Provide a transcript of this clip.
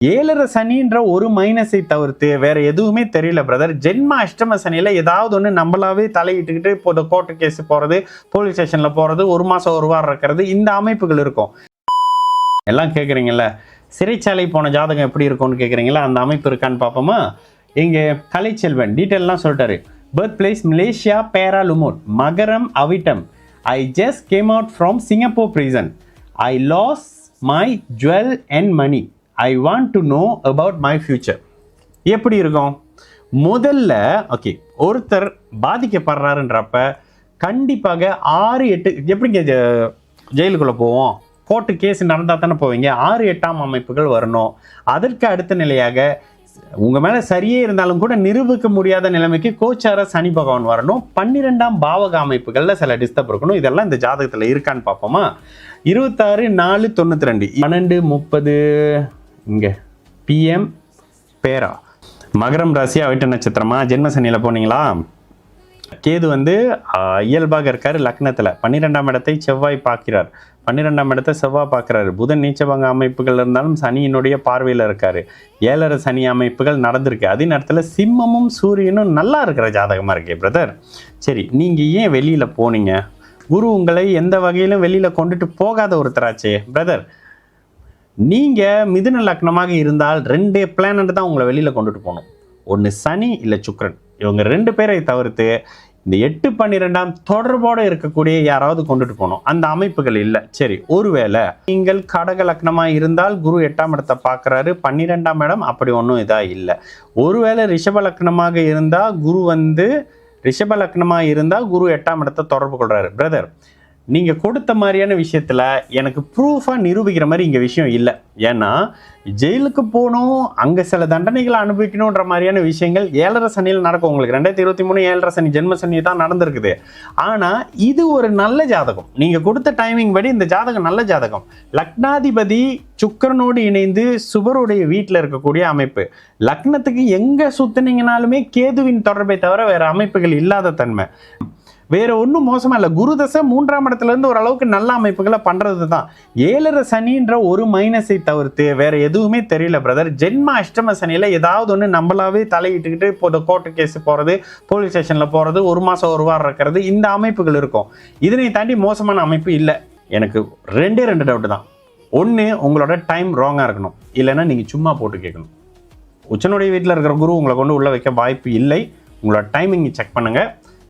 ஏழரை சனின்ற ஒரு மைனஸை தவிர்த்து வேற எதுவுமே தெரியல பிரதர். ஜென்ம அஷ்டம சனியில ஏதாவது ஒன்று நம்மளாவே தலையிட்டுக்கிட்டு இப்போ கோர்ட்டு கேஸ் போறது, போலீஸ் ஸ்டேஷன்ல போறது, ஒரு மாசம் ஒரு வாரம் இருக்கிறது, இந்த அமைப்புகள் இருக்கும். எல்லாம் கேட்குறீங்கல்ல, சிறைச்சாலை போன ஜாதகம் எப்படி இருக்கும்னு கேட்குறீங்களா? அந்த அமைப்பு இருக்கான்னு பார்ப்போமா? இங்கே கலைச்செல்வன் டீட்டெயிலாம் சொல்லிட்டாரு. பர்த் பிளேஸ் மலேசியா, பேரா லுமோட், மகரம் அவிட்டம். I just came out from Singapore prison. I lost my jewel and money. I want to know about my future. எப்படி இருக்கும்? முதல்ல ஓகே, ஒருத்தர் பாதிக்கப்படுறாருன்றப்ப கண்டிப்பாக 6-8 எப்படிங்க ஜெயிலுக்குள்ளே போவோம்? கோர்ட்டு கேஸ் நடந்தால் தானே போவீங்க. 6-8ஆம் அமைப்புகள் வரணும். அதற்கு அடுத்த நிலையாக உங்கள் மேலே சரியே இருந்தாலும் கூட நிரூபிக்க முடியாத நிலைமைக்கு கோச்சார சனி பகவான் வரணும். 12ஆம் பாவக அமைப்புகளில் சில டிஸ்டர்ப் இருக்கணும். இதெல்லாம் இந்த ஜாதகத்தில் இருக்கான்னு பார்ப்போமா? 26/4/92 12:30 இங்கே PM பேரா, மகரம் ராசி, அவிட்ட நட்சத்திரமா, ஜென்ம சனியில் போனீங்களா? கேது இயல்பாக இருக்காரு லக்னத்தில். 12ஆம் இடத்தை செவ்வாய் பார்க்கிறார். 12ஆம் இடத்தை செவ்வாய் பார்க்குறாரு. புதன் நீச்சபங்க அமைப்புகள் இருந்தாலும் சனியினுடைய பார்வையில் இருக்காரு. 7 சனி அமைப்புகள் நடந்திருக்கு. அதே நேரத்தில் சிம்மமும் சூரியனும் நல்லா இருக்கிற ஜாதகமாக இருக்கே பிரதர். சரி, நீங்கள் ஏன் வெளியில் போனீங்க? குரு உங்களை எந்த வகையிலும் வெளியில் கொண்டுட்டு போகாத ஒருத்தராச்சே பிரதர். நீங்கள் மிதுன லக்னமாக இருந்தால் 2 பிளானட் தான் உங்களை வெளியில் கொண்டுட்டு போகணும். ஒன்று சனி, இல்லை சுக்கிரன். இவங்க 2 பேரை தவிர்த்து இந்த 8-12ஆம் தொடர்போடு இருக்கக்கூடிய யாராவது கொண்டுட்டு போகணும். அந்த அமைப்புகள் இல்லை. சரி, ஒருவேளை நீங்கள் கடக லக்னமாக இருந்தால் குரு 8ஆம் இடத்தை பார்க்குறாரு. 12ஆம் இடம் அப்படி ஒன்றும் இதாக இல்லை. ஒருவேளை ரிஷப லக்னமாக இருந்தால் குரு ரிஷப லக்னமாக இருந்தால் குரு 8ஆம் இடத்தை தொடர்பு கொள்கிறாரு. பிரதர், நீங்கள் கொடுத்த மாதிரியான விஷயத்தில் எனக்கு ப்ரூஃபாக நிரூபிக்கிற மாதிரி இங்கே விஷயம் இல்லை. ஏன்னா ஜெயிலுக்கு போகணும், அங்கே சில தண்டனைகளை அனுபவிக்கணுன்ற மாதிரியான விஷயங்கள் 7 சனியில் நடக்கும். உங்களுக்கு 2023 7 சனி ஜென்ம சனி தான் நடந்திருக்குது. ஆனால் இது ஒரு நல்ல ஜாதகம். நீங்கள் கொடுத்த டைமிங் படி இந்த ஜாதகம் நல்ல ஜாதகம். லக்னாதிபதி சுக்கிரனோடு இணைந்து சுபருடைய வீட்டில் இருக்கக்கூடிய அமைப்பு. லக்னத்துக்கு எங்கே சுற்றினீங்கனாலுமே கேதுவின் தொடர்பை தவிர வேறு அமைப்புகள் இல்லாத தன்மை. வேற ஒன்றும் மோசமா இல்லை. குரு தசை 3ஆம் இடத்துலேருந்து ஓரளவுக்கு நல்ல அமைப்புகளை பண்ணுறது தான். 7 சனின்ற ஒரு மைனஸை தவிர்த்து வேற எதுவுமே தெரியல பிரதர். ஜென்ம அஷ்டம சனியில் ஏதாவது ஒன்று நம்மளாவே தலையிட்டுக்கிட்டு இப்போ கோர்ட்டு கேஸ் போகிறது, போலீஸ் ஸ்டேஷனில் போகிறது, ஒரு மாதம் ஒரு வாரம் இருக்கிறது, இந்த அமைப்புகள் இருக்கும். இதனை தாண்டி மோசமான அமைப்பு இல்லை. எனக்கு 2 டவுட் தான். ஒன்று, உங்களோட டைம் ராங்காக இருக்கணும். இல்லைன்னா நீங்கள் சும்மா போட்டு கேட்கணும். உச்சனுடைய வீட்டில் இருக்கிற குரு உங்களை கொண்டு உள்ள வைக்க வாய்ப்பு இல்லை. உங்களோட டைமிங் செக் பண்ணுங்கள்.